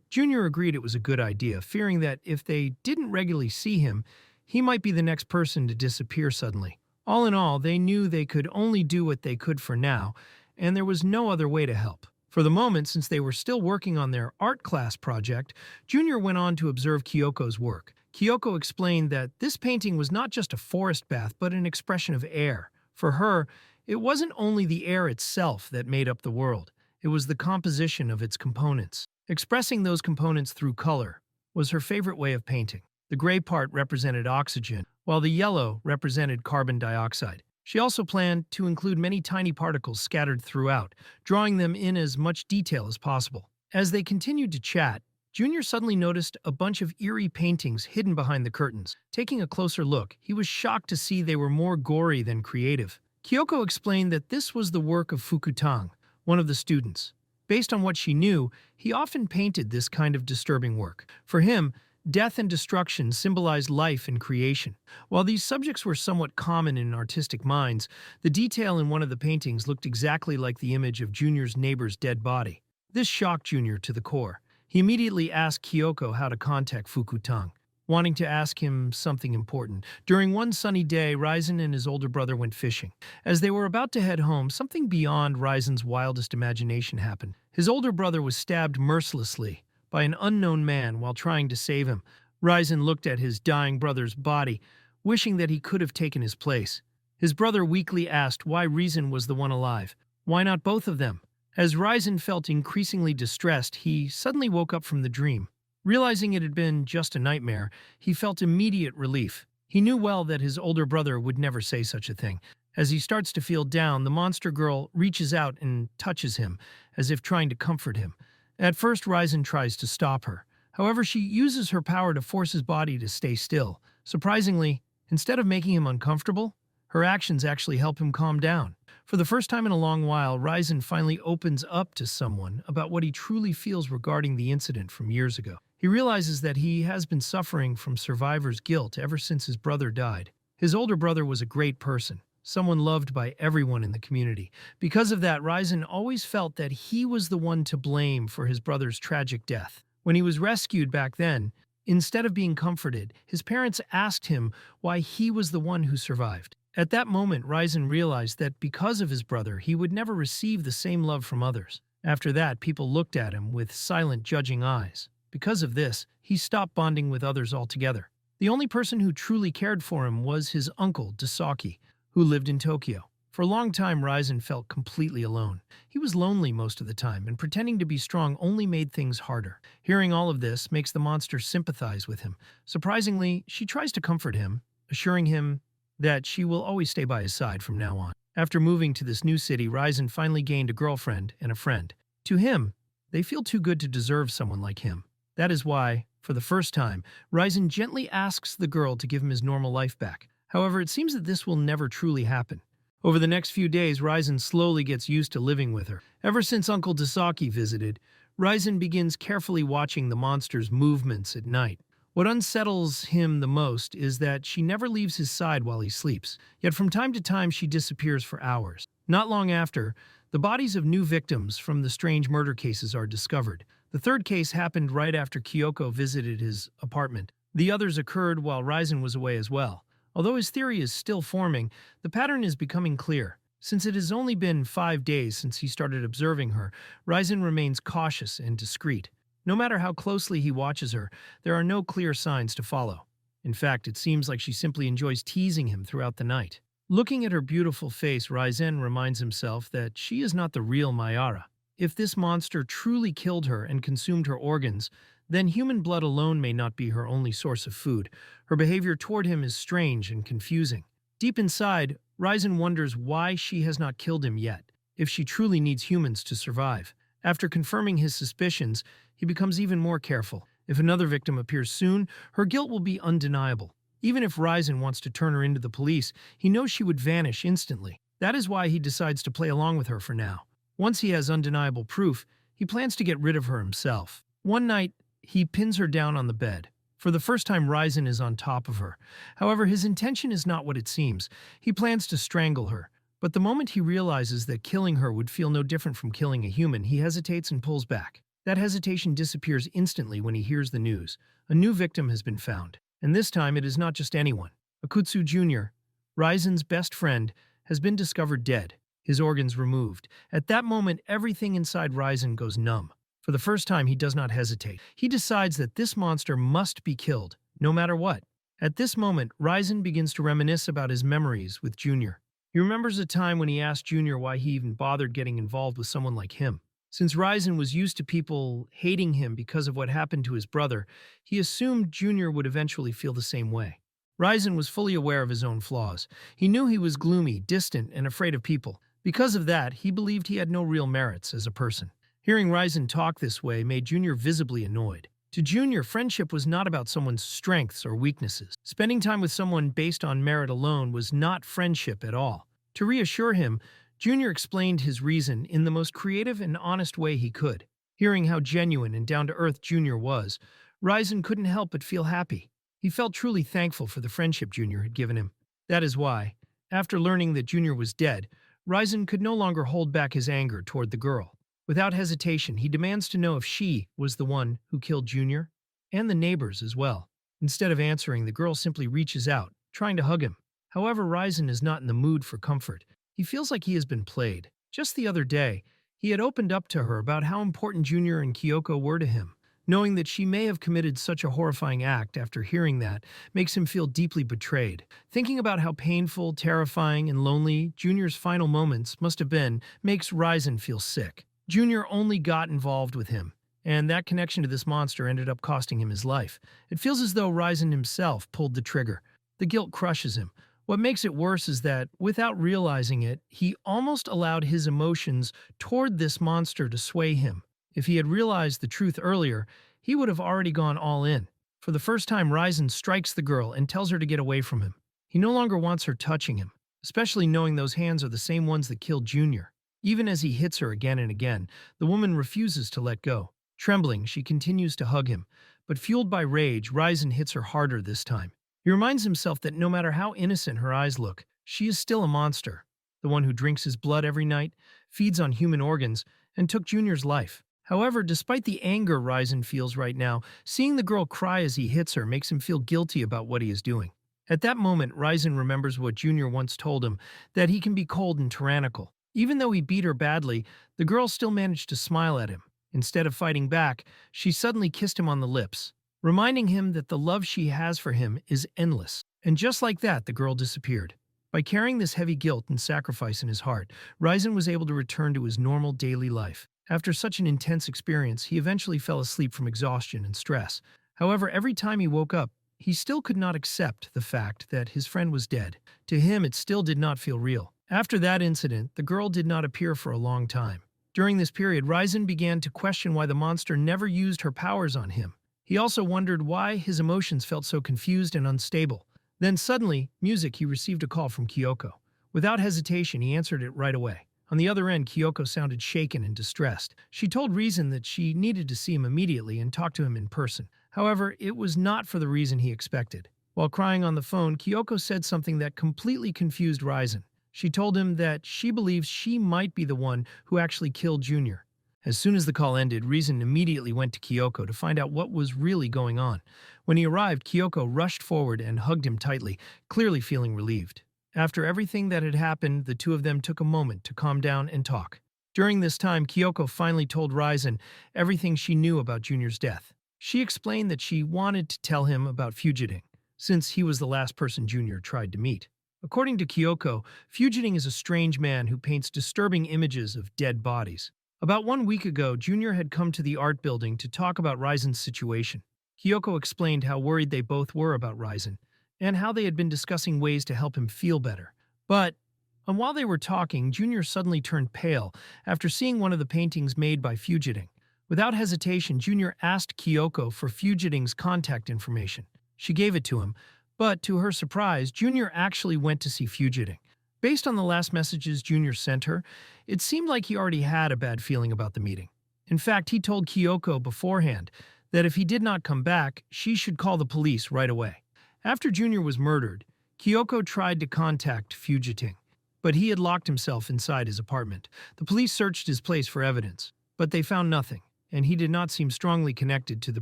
Junior agreed it was a good idea, fearing that if they didn't regularly see him, he might be the next person to disappear suddenly. All in all, they knew they could only do what they could for now, and there was no other way to help. For the moment, since they were still working on their art class project, Junior went on to observe Kiyoko's work. Kiyoko explained that this painting was not just a forest bath, but an expression of air. For her, it wasn't only the air itself that made up the world, it was the composition of its components. Expressing those components through color was her favorite way of painting. The gray part represented oxygen, while the yellow represented carbon dioxide. She also planned to include many tiny particles scattered throughout, drawing them in as much detail as possible. As they continued to chat, Junior suddenly noticed a bunch of eerie paintings hidden behind the curtains. Taking a closer look, he was shocked to see they were more gory than creative. Kiyoko explained that this was the work of Fugiting, one of the students. Based on what she knew, he often painted this kind of disturbing work. For him, death and destruction symbolized life and creation. While these subjects were somewhat common in artistic minds, the detail in one of the paintings looked exactly like the image of Junior's neighbor's dead body. This shocked Junior to the core. He immediately asked Kiyoko how to contact Fukutang, wanting to ask him something important. During one sunny day, Ryzen and his older brother went fishing. As they were about to head home, something beyond Ryzen's wildest imagination happened. His older brother was stabbed mercilessly by an unknown man while trying to save him. Ryzen looked at his dying brother's body, wishing that he could have taken his place. His brother weakly asked why Ryzen was the one alive. Why not both of them? As Ryzen felt increasingly distressed, he suddenly woke up from the dream. Realizing it had been just a nightmare, he felt immediate relief. He knew well that his older brother would never say such a thing. As he starts to feel down, the monster girl reaches out and touches him, as if trying to comfort him. At first, Ryzen tries to stop her. However, she uses her power to force his body to stay still. Surprisingly, instead of making him uncomfortable, her actions actually help him calm down. For the first time in a long while, Ryzen finally opens up to someone about what he truly feels regarding the incident from years ago. He realizes that he has been suffering from survivor's guilt ever since his brother died. His older brother was a great person, someone loved by everyone in the community. Because of that, Ryzen always felt that he was the one to blame for his brother's tragic death. When he was rescued back then, instead of being comforted, his parents asked him why he was the one who survived. At that moment, Ryzen realized that because of his brother, he would never receive the same love from others. After that, people looked at him with silent, judging eyes. Because of this, he stopped bonding with others altogether. The only person who truly cared for him was his uncle, Dasaki, who lived in Tokyo. For a long time, Ryzen felt completely alone. He was lonely most of the time, and pretending to be strong only made things harder. Hearing all of this makes the monster sympathize with him. Surprisingly, she tries to comfort him, assuring him that she will always stay by his side from now on. After moving to this new city, Ryzen finally gained a girlfriend and a friend. To him, they feel too good to deserve someone like him. That is why, for the first time, Ryzen gently asks the girl to give him his normal life back. However, it seems that this will never truly happen. Over the next few days, Ryzen slowly gets used to living with her. Ever since Uncle Dasaki visited, Ryzen begins carefully watching the monster's movements at night. What unsettles him the most is that she never leaves his side while he sleeps, yet from time to time she disappears for hours. Not long after, the bodies of new victims from the strange murder cases are discovered. The third case happened right after Kiyoko visited his apartment. The others occurred while Ryzen was away as well. Although his theory is still forming, the pattern is becoming clear. Since it has only been 5 days since he started observing her, Ryzen remains cautious and discreet. No matter how closely he watches her, there are no clear signs to follow. In fact, it seems like she simply enjoys teasing him throughout the night. Looking at her beautiful face, Ryzen reminds himself that she is not the real Mayara. If this monster truly killed her and consumed her organs, then human blood alone may not be her only source of food. Her behavior toward him is strange and confusing. Deep inside, Ryzen wonders why she has not killed him yet, if she truly needs humans to survive. After confirming his suspicions, he becomes even more careful. If another victim appears soon, her guilt will be undeniable. Even if Ryzen wants to turn her into the police, he knows she would vanish instantly. That is why he decides to play along with her for now. Once he has undeniable proof, he plans to get rid of her himself. One night, he pins her down on the bed. For the first time, Ryzen is on top of her. However, his intention is not what it seems. He plans to strangle her. But the moment he realizes that killing her would feel no different from killing a human, he hesitates and pulls back. That hesitation disappears instantly when he hears the news. A new victim has been found. And this time, it is not just anyone. Akutsu Jr., Ryzen's best friend, has been discovered dead, his organs removed. At that moment, everything inside Ryzen goes numb. For the first time, he does not hesitate. He decides that this monster must be killed, no matter what. At this moment, Ryzen begins to reminisce about his memories with Junior. He remembers a time when he asked Junior why he even bothered getting involved with someone like him. Since Ryzen was used to people hating him because of what happened to his brother, he assumed Junior would eventually feel the same way. Ryzen was fully aware of his own flaws. He knew he was gloomy, distant, and afraid of people. Because of that, he believed he had no real merits as a person. Hearing Ryzen talk this way made Junior visibly annoyed. To Junior, friendship was not about someone's strengths or weaknesses. Spending time with someone based on merit alone was not friendship at all. To reassure him, Junior explained his reason in the most creative and honest way he could. Hearing how genuine and down-to-earth Junior was, Ryzen couldn't help but feel happy. He felt truly thankful for the friendship Junior had given him. That is why, after learning that Junior was dead, Ryzen could no longer hold back his anger toward the girl. Without hesitation, he demands to know if she was the one who killed Junior, and the neighbors as well. Instead of answering, the girl simply reaches out, trying to hug him. However, Ryzen is not in the mood for comfort. He feels like he has been played. Just the other day, he had opened up to her about how important Junior and Kiyoko were to him. Knowing that she may have committed such a horrifying act after hearing that makes him feel deeply betrayed. Thinking about how painful, terrifying, and lonely Junior's final moments must have been makes Ryzen feel sick. Junior only got involved with him, and that connection to this monster ended up costing him his life. It feels as though Ryzen himself pulled the trigger. The guilt crushes him. What makes it worse is that, without realizing it, he almost allowed his emotions toward this monster to sway him. If he had realized the truth earlier, he would have already gone all in. For the first time, Ryzen strikes the girl and tells her to get away from him. He no longer wants her touching him, especially knowing those hands are the same ones that killed Junior. Even as he hits her again and again, the woman refuses to let go. Trembling, she continues to hug him, but fueled by rage, Ryzen hits her harder this time. He reminds himself that no matter how innocent her eyes look, she is still a monster, the one who drinks his blood every night, feeds on human organs, and took Junior's life. However, despite the anger Ryzen feels right now, seeing the girl cry as he hits her makes him feel guilty about what he is doing. At that moment, Ryzen remembers what Junior once told him, that he can be cold and tyrannical. Even though he beat her badly, the girl still managed to smile at him. Instead of fighting back, she suddenly kissed him on the lips, reminding him that the love she has for him is endless. And just like that, the girl disappeared. By carrying this heavy guilt and sacrifice in his heart, Ryzen was able to return to his normal daily life. After such an intense experience, he eventually fell asleep from exhaustion and stress. However, every time he woke up, he still could not accept the fact that his friend was dead. To him, it still did not feel real. After that incident, the girl did not appear for a long time. During this period, Ryzen began to question why the monster never used her powers on him. He also wondered why his emotions felt so confused and unstable. Then suddenly, he received a call from Kiyoko. Without hesitation, he answered it right away. On the other end, Kiyoko sounded shaken and distressed. She told Ryzen that she needed to see him immediately and talk to him in person. However, it was not for the reason he expected. While crying on the phone, Kiyoko said something that completely confused Ryzen. She told him that she believes she might be the one who actually killed Junior. As soon as the call ended, Ryzen immediately went to Kiyoko to find out what was really going on. When he arrived, Kiyoko rushed forward and hugged him tightly, clearly feeling relieved. After everything that had happened, the two of them took a moment to calm down and talk. During this time, Kiyoko finally told Ryzen everything she knew about Junior's death. She explained that she wanted to tell him about Fugiting, since he was the last person Junior tried to meet. According to Kiyoko, Fugiting is a strange man who paints disturbing images of dead bodies. About 1 week ago, Junior had come to the art building to talk about Ryzen's situation. Kiyoko explained how worried they both were about Ryzen, and how they had been discussing ways to help him feel better. And while they were talking, Junior suddenly turned pale after seeing one of the paintings made by Fugiting. Without hesitation, Junior asked Kiyoko for Fugiting's contact information. She gave it to him, but to her surprise, Junior actually went to see Fugiting. Based on the last messages Junior sent her, it seemed like he already had a bad feeling about the meeting. In fact, he told Kiyoko beforehand that if he did not come back, she should call the police right away. After Junior was murdered, Kiyoko tried to contact Fugiting, but he had locked himself inside his apartment. The police searched his place for evidence, but they found nothing, and he did not seem strongly connected to the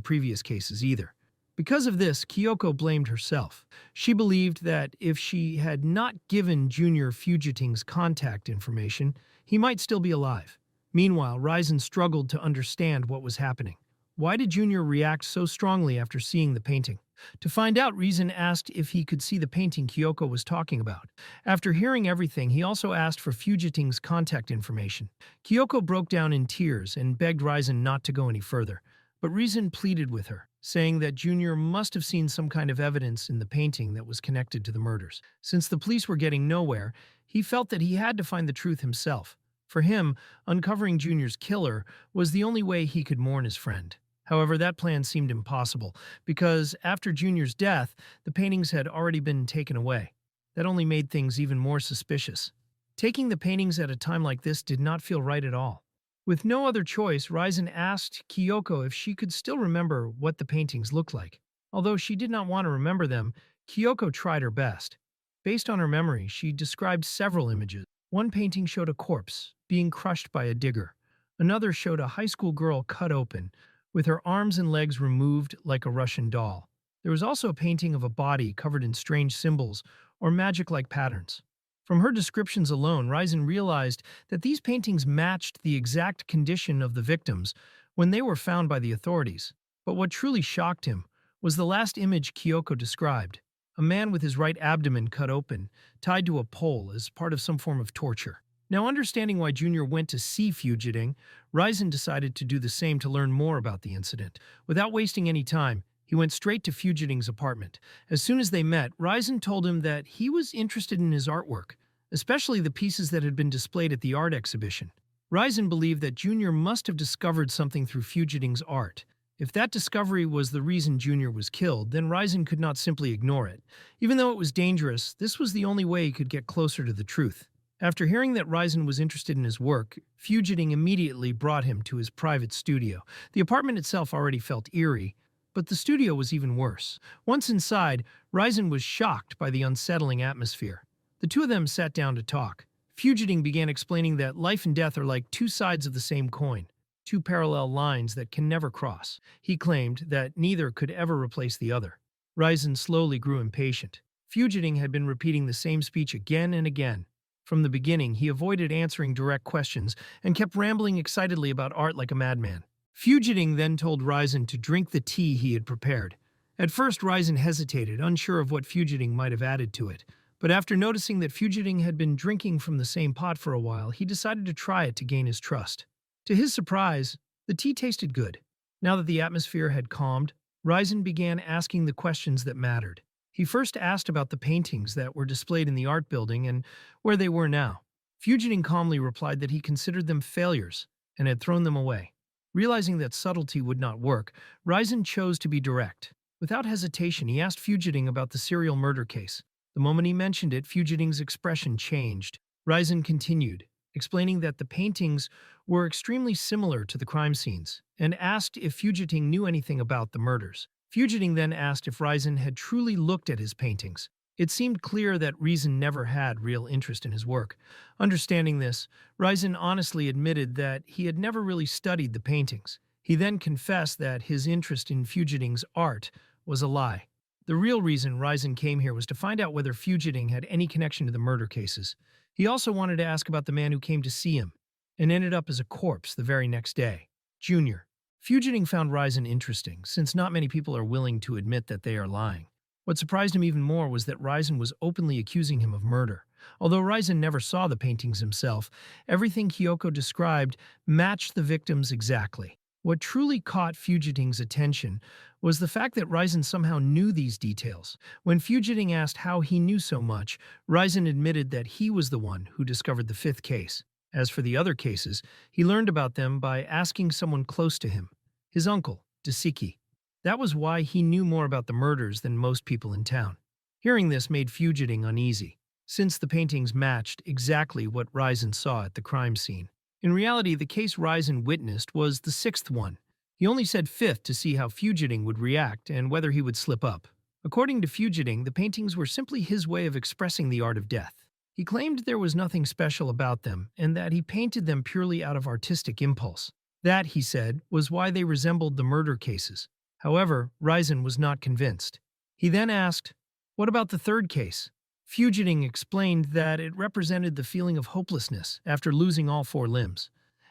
previous cases either. Because of this, Kiyoko blamed herself. She believed that if she had not given Junior Fugiting's contact information, he might still be alive. Meanwhile, Ryzen struggled to understand what was happening. Why did Junior react so strongly after seeing the painting? To find out, Ryzen asked if he could see the painting Kiyoko was talking about. After hearing everything, he also asked for Fugiting's contact information. Kiyoko broke down in tears and begged Ryzen not to go any further, but Ryzen pleaded with her. saying that Junior must have seen some kind of evidence in the painting that was connected to the murders. Since the police were getting nowhere, he felt that he had to find the truth himself. For him, uncovering Junior's killer was the only way he could mourn his friend. However, that plan seemed impossible, because after Junior's death, the paintings had already been taken away. That only made things even more suspicious. Taking the paintings at a time like this did not feel right at all. With no other choice, Ryzen asked Kiyoko if she could still remember what the paintings looked like. Although she did not want to remember them, Kiyoko tried her best. Based on her memory, she described several images. One painting showed a corpse being crushed by a digger. Another showed a high school girl cut open, with her arms and legs removed like a Russian doll. There was also a painting of a body covered in strange symbols or magic-like patterns. From her descriptions alone, Ryzen realized that these paintings matched the exact condition of the victims when they were found by the authorities. But what truly shocked him was the last image Kiyoko described, a man with his right abdomen cut open, tied to a pole as part of some form of torture. Now, understanding why Junior went to see Fugiting, Ryzen decided to do the same to learn more about the incident. Without wasting any time, he went straight to Fugiting's apartment. As soon as they met, Ryzen told him that he was interested in his artwork, especially the pieces that had been displayed at the art exhibition. Ryzen believed that Junior must have discovered something through Fugiting's art. If that discovery was the reason Junior was killed, then Ryzen could not simply ignore it. Even though it was dangerous, this was the only way he could get closer to the truth. After hearing that Ryzen was interested in his work, Fugiting immediately brought him to his private studio. The apartment itself already felt eerie, but the studio was even worse. Once inside, Ryzen was shocked by the unsettling atmosphere. The two of them sat down to talk. Fugiting began explaining that life and death are like two sides of the same coin, two parallel lines that can never cross. He claimed that neither could ever replace the other. Ryzen slowly grew impatient. Fugiting had been repeating the same speech again and again. From the beginning, he avoided answering direct questions and kept rambling excitedly about art like a madman. Fugiting then told Ryzen to drink the tea he had prepared. At first, Ryzen hesitated, unsure of what Fugiting might have added to it. But after noticing that Fugiting had been drinking from the same pot for a while, he decided to try it to gain his trust. To his surprise, the tea tasted good. Now that the atmosphere had calmed, Ryzen began asking the questions that mattered. He first asked about the paintings that were displayed in the art building and where they were now. Fugiting calmly replied that he considered them failures and had thrown them away. Realizing that subtlety would not work, Ryzen chose to be direct. Without hesitation, he asked Fugiting about the serial murder case. The moment he mentioned it, Fugiting's expression changed. Ryzen continued, explaining that the paintings were extremely similar to the crime scenes, and asked if Fugiting knew anything about the murders. Fugiting then asked if Ryzen had truly looked at his paintings. It seemed clear that Ryzen never had real interest in his work. Understanding this, Ryzen honestly admitted that he had never really studied the paintings. He then confessed that his interest in Fugiting's art was a lie. The real reason Ryzen came here was to find out whether Fugiting had any connection to the murder cases. He also wanted to ask about the man who came to see him, and ended up as a corpse the very next day. Junior. Fugiting found Ryzen interesting, since not many people are willing to admit that they are lying. What surprised him even more was that Ryzen was openly accusing him of murder. Although Ryzen never saw the paintings himself, everything Kiyoko described matched the victims exactly. What truly caught Fugiting's attention was the fact that Ryzen somehow knew these details. When Fugiting asked how he knew so much, Ryzen admitted that he was the one who discovered the fifth case. As for the other cases, he learned about them by asking someone close to him, his uncle, Dasiki. That was why he knew more about the murders than most people in town. Hearing this made Fugiting uneasy, since the paintings matched exactly what Ryzen saw at the crime scene. In reality, the case Ryzen witnessed was the sixth one. He only said fifth to see how Fugiting would react and whether he would slip up. According to Fugiting, the paintings were simply his way of expressing the art of death. He claimed there was nothing special about them and that he painted them purely out of artistic impulse. That, he said, was why they resembled the murder cases. However, Ryzen was not convinced. He then asked, "What about the third case?" Fugiting explained that it represented the feeling of hopelessness after losing all four limbs.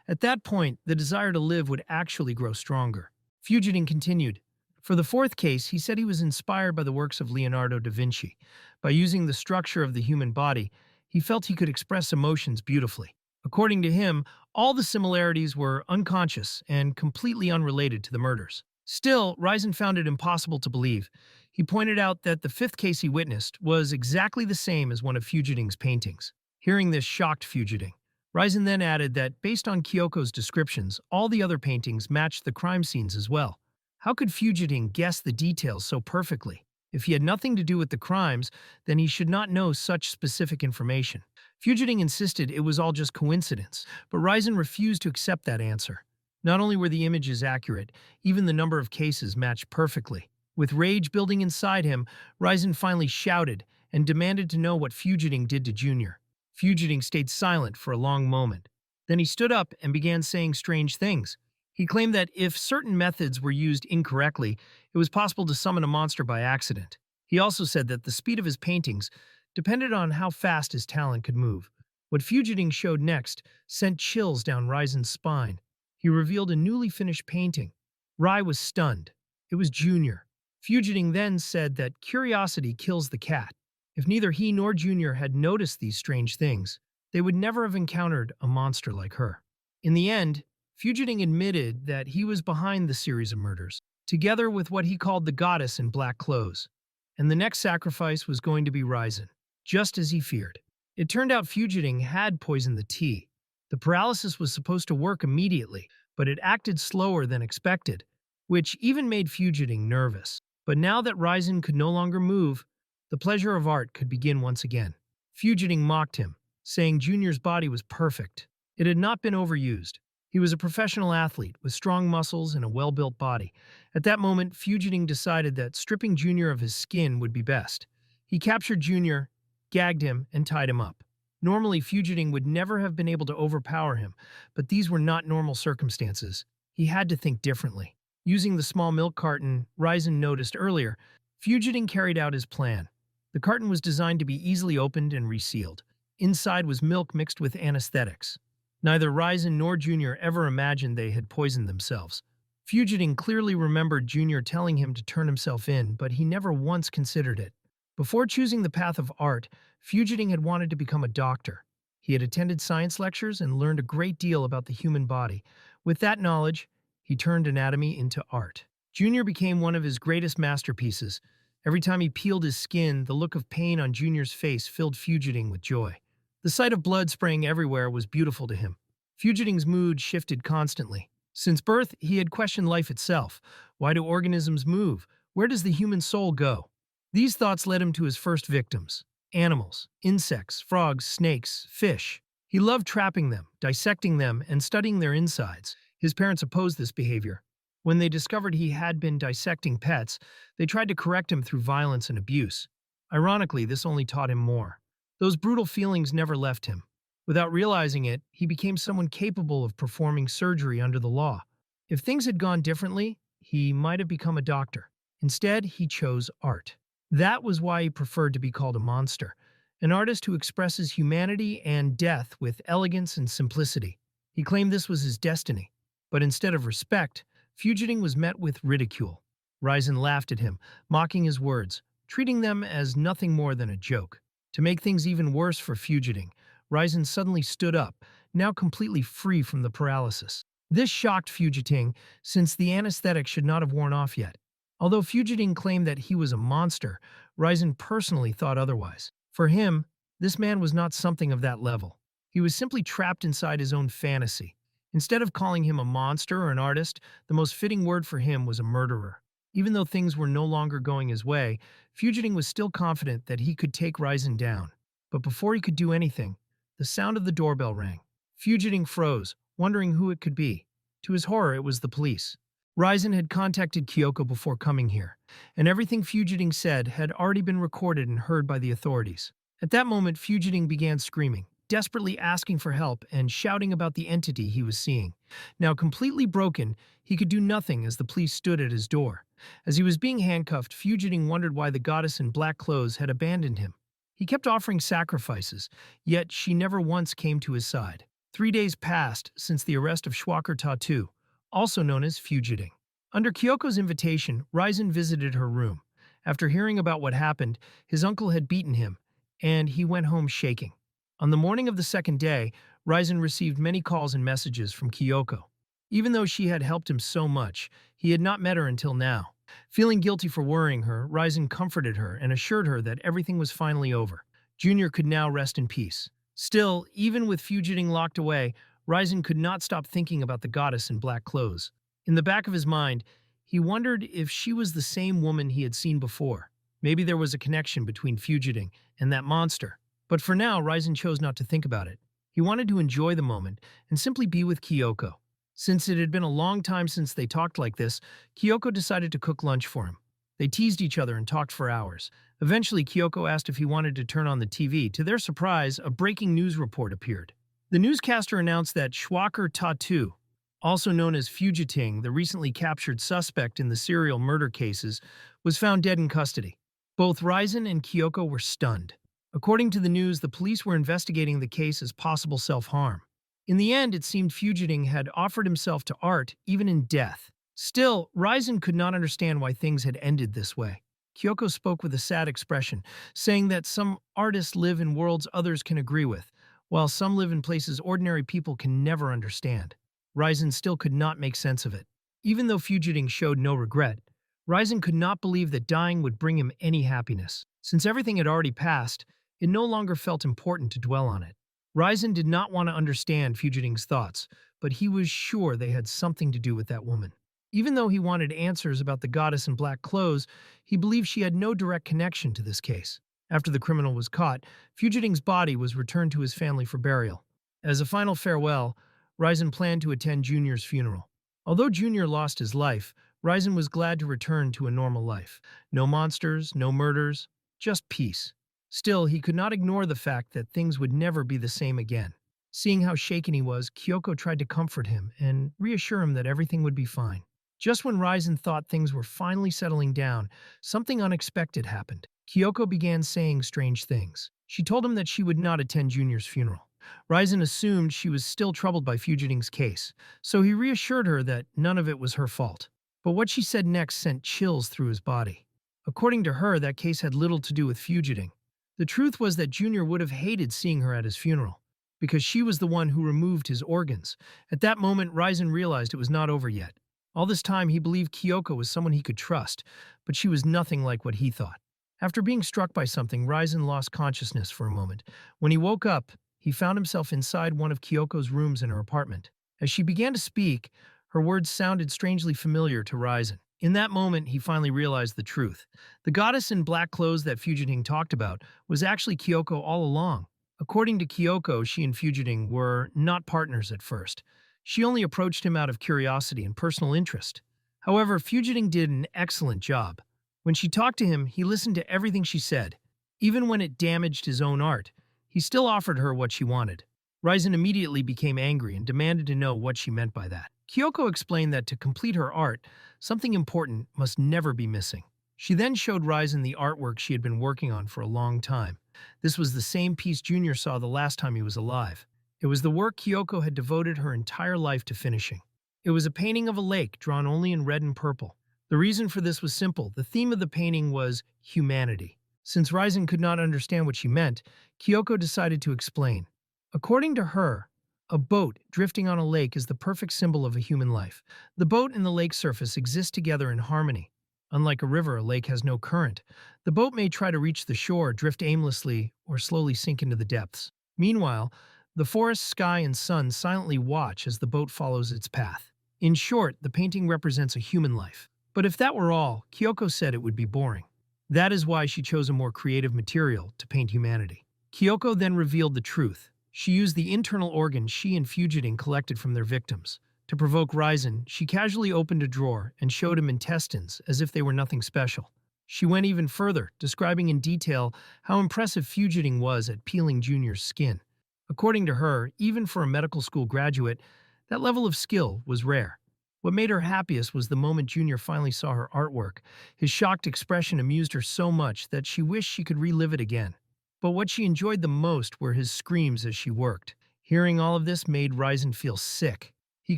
At that point, the desire to live would actually grow stronger. Fugiting continued. For the fourth case, he said he was inspired by the works of Leonardo da Vinci. By using the structure of the human body, he felt he could express emotions beautifully. According to him, all the similarities were unconscious and completely unrelated to the murders. Still, Risen found it impossible to believe. He pointed out that the fifth case he witnessed was exactly the same as one of Fugiting's paintings. Hearing this shocked Fugiting. Risen then added that, based on Kiyoko's descriptions, all the other paintings matched the crime scenes as well. How could Fugiting guess the details so perfectly? If he had nothing to do with the crimes, then he should not know such specific information. Fugiting insisted it was all just coincidence, but Risen refused to accept that answer. Not only were the images accurate, even the number of cases matched perfectly. With rage building inside him, Risen finally shouted and demanded to know what Fugiting did to Junior. Fugiting stayed silent for a long moment. Then he stood up and began saying strange things. He claimed that if certain methods were used incorrectly, it was possible to summon a monster by accident. He also said that the speed of his paintings depended on how fast his talent could move. What Fugiting showed next sent chills down Risen's spine. He revealed a newly finished painting. Rai was stunned. It was Junior. Fugiting then said that curiosity kills the cat. If neither he nor Junior had noticed these strange things, they would never have encountered a monster like her. In the end, Fugiting admitted that he was behind the series of murders, together with what he called the goddess in black clothes. And the next sacrifice was going to be Risen, just as he feared. It turned out Fugiting had poisoned the tea. The paralysis was supposed to work immediately, but it acted slower than expected, which even made Fugiting nervous. But now that Risen could no longer move, the pleasure of art could begin once again. Fugiting mocked him, saying Junior's body was perfect. It had not been overused. He was a professional athlete with strong muscles and a well-built body. At that moment, Fugiting decided that stripping Junior of his skin would be best. He captured Junior, gagged him, and tied him up. Normally, Fugiting would never have been able to overpower him, but these were not normal circumstances. He had to think differently. Using the small milk carton Risen noticed earlier, Fugiting carried out his plan. The carton was designed to be easily opened and resealed. Inside was milk mixed with anesthetics. Neither Risen nor Junior ever imagined they had poisoned themselves. Fugiting clearly remembered Junior telling him to turn himself in, but he never once considered it. Before choosing the path of art, Fugiting had wanted to become a doctor. He had attended science lectures and learned a great deal about the human body. With that knowledge, he turned anatomy into art. Junior became one of his greatest masterpieces. Every time he peeled his skin, the look of pain on Junior's face filled Fugiting with joy. The sight of blood spraying everywhere was beautiful to him. Fugiting's mood shifted constantly. Since birth, he had questioned life itself. Why do organisms move? Where does the human soul go? These thoughts led him to his first victims: animals, insects, frogs, snakes, fish. He loved trapping them, dissecting them, and studying their insides. His parents opposed this behavior. When they discovered he had been dissecting pets, they tried to correct him through violence and abuse. Ironically, this only taught him more. Those brutal feelings never left him. Without realizing it, he became someone capable of performing surgery under the law. If things had gone differently, he might have become a doctor. Instead, he chose art. That was why he preferred to be called a monster, an artist who expresses humanity and death with elegance and simplicity. He claimed this was his destiny. But instead of respect, Fugiting was met with ridicule. Risen laughed at him, mocking his words, treating them as nothing more than a joke. To make things even worse for Fugiting, Risen suddenly stood up, now completely free from the paralysis. This shocked Fugiting, since the anesthetic should not have worn off yet. Although Fugiting claimed that he was a monster, Risen personally thought otherwise. For him, this man was not something of that level. He was simply trapped inside his own fantasy. Instead of calling him a monster or an artist, the most fitting word for him was a murderer. Even though things were no longer going his way, Fugiting was still confident that he could take Risen down. But before he could do anything, the sound of the doorbell rang. Fugiting froze, wondering who it could be. To his horror, it was the police. Risen had contacted Kiyoko before coming here, and everything Fugiting said had already been recorded and heard by the authorities. At that moment, Fugiting began screaming, desperately asking for help and shouting about the entity he was seeing. Now completely broken, he could do nothing as the police stood at his door. As he was being handcuffed, Fugiting wondered why the goddess in black clothes had abandoned him. He kept offering sacrifices, yet she never once came to his side. 3 days passed since the arrest of Schwaker Tattoo, also known as Fugiting. Under Kiyoko's invitation, Risen visited her room. After hearing about what happened, his uncle had beaten him, and he went home shaking. On the morning of the second day, Risen received many calls and messages from Kiyoko. Even though she had helped him so much, he had not met her until now. Feeling guilty for worrying her, Ryzen comforted her and assured her that everything was finally over. Junior could now rest in peace. Still, even with Fugiting locked away, Ryzen could not stop thinking about the goddess in black clothes. In the back of his mind, he wondered if she was the same woman he had seen before. Maybe there was a connection between Fugiting and that monster. But for now, Ryzen chose not to think about it. He wanted to enjoy the moment and simply be with Kiyoko. Since it had been a long time since they talked like this, Kiyoko decided to cook lunch for him. They teased each other and talked for hours. Eventually, Kiyoko asked if he wanted to turn on the TV. To their surprise, a breaking news report appeared. The newscaster announced that Schwaker Tattoo, also known as Fugiting, the recently captured suspect in the serial murder cases, was found dead in custody. Both Ryzen and Kiyoko were stunned. According to the news, the police were investigating the case as possible self-harm. In the end, it seemed Fugiting had offered himself to art, even in death. Still, Ryzen could not understand why things had ended this way. Kiyoko spoke with a sad expression, saying that some artists live in worlds others can agree with, while some live in places ordinary people can never understand. Ryzen still could not make sense of it. Even though Fugiting showed no regret, Ryzen could not believe that dying would bring him any happiness. Since everything had already passed, it no longer felt important to dwell on it. Ryzen did not want to understand Fugiting's thoughts, but he was sure they had something to do with that woman. Even though he wanted answers about the goddess in black clothes, he believed she had no direct connection to this case. After the criminal was caught, Fugiting's body was returned to his family for burial. As a final farewell, Ryzen planned to attend Junior's funeral. Although Junior lost his life, Ryzen was glad to return to a normal life. No monsters, no murders, just peace. Still, he could not ignore the fact that things would never be the same again. Seeing how shaken he was, Kiyoko tried to comfort him and reassure him that everything would be fine. Just when Ryzen thought things were finally settling down, something unexpected happened. Kiyoko began saying strange things. She told him that she would not attend Junior's funeral. Ryzen assumed she was still troubled by Fugiting's case, so he reassured her that none of it was her fault. But what she said next sent chills through his body. According to her, that case had little to do with Fugiting. The truth was that Junior would have hated seeing her at his funeral, because she was the one who removed his organs. At that moment, Ryzen realized it was not over yet. All this time, he believed Kiyoko was someone he could trust, but she was nothing like what he thought. After being struck by something, Ryzen lost consciousness for a moment. When he woke up, he found himself inside one of Kiyoko's rooms in her apartment. As she began to speak, her words sounded strangely familiar to Ryzen. In that moment, he finally realized the truth. The goddess in black clothes that Fugiting talked about was actually Kiyoko all along. According to Kiyoko, she and Fugiting were not partners at first. She only approached him out of curiosity and personal interest. However, Fugiting did an excellent job. When she talked to him, he listened to everything she said. Even when it damaged his own art, he still offered her what she wanted. Ryzen immediately became angry and demanded to know what she meant by that. Kiyoko explained that to complete her art, something important must never be missing. She then showed Ryzen the artwork she had been working on for a long time. This was the same piece Junior saw the last time he was alive. It was the work Kiyoko had devoted her entire life to finishing. It was a painting of a lake drawn only in red and purple. The reason for this was simple. The theme of the painting was humanity. Since Ryzen could not understand what she meant, Kiyoko decided to explain. According to her, a boat drifting on a lake is the perfect symbol of a human life. The boat and the lake surface exist together in harmony. Unlike a river, a lake has no current. The boat may try to reach the shore, drift aimlessly, or slowly sink into the depths. Meanwhile, the forest, sky, and sun silently watch as the boat follows its path. In short, the painting represents a human life. But if that were all, Kiyoko said it would be boring. That is why she chose a more creative material to paint humanity. Kiyoko then revealed the truth. She used the internal organs she and Fugiting collected from their victims. To provoke Ryzen, she casually opened a drawer and showed him intestines as if they were nothing special. She went even further, describing in detail how impressive Fugiting was at peeling Junior's skin. According to her, even for a medical school graduate, that level of skill was rare. What made her happiest was the moment Junior finally saw her artwork. His shocked expression amused her so much that she wished she could relive it again. But what she enjoyed the most were his screams as she worked. Hearing all of this made Ryzen feel sick. He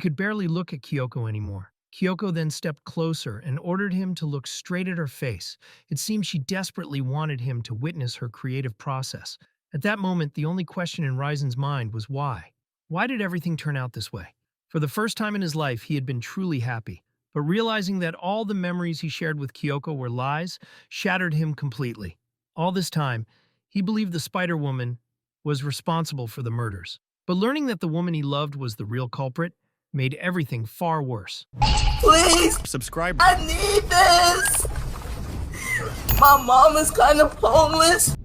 could barely look at Kiyoko anymore. Kiyoko then stepped closer and ordered him to look straight at her face. It seemed she desperately wanted him to witness her creative process. At that moment, the only question in Ryzen's mind was why. Why did everything turn out this way? For the first time in his life, he had been truly happy, but realizing that all the memories he shared with Kiyoko were lies shattered him completely. All this time, he believed the Spider Woman was responsible for the murders. But learning that the woman he loved was the real culprit made everything far worse. Please! Subscribe. I need this! My mom is kind of homeless.